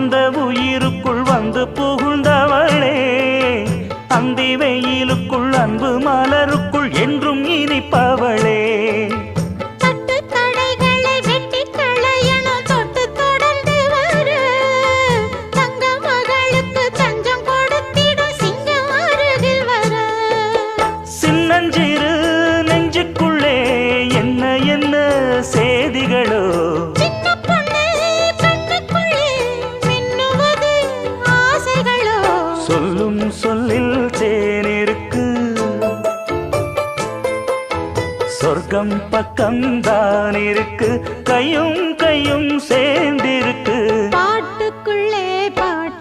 அந்த உயிருக்குள் வந்து புகுந்தவளே, அந்தி வெயிலுக்குள் அன்பு மலருக்குள் என்றும் இனிப்பவளே. சின்னஞ்சிறு நெஞ்சுக்குள்ளே என்ன என்ன சேதிகளோ, சொல்லும் சொல்லில் தேனிருக்கு, சொர்க்கம் பக்கம்தான் இருக்கு, கையும் கையும் சேர்ந்திருக்கு. பாட்டுக்குள்ளே பாட்டு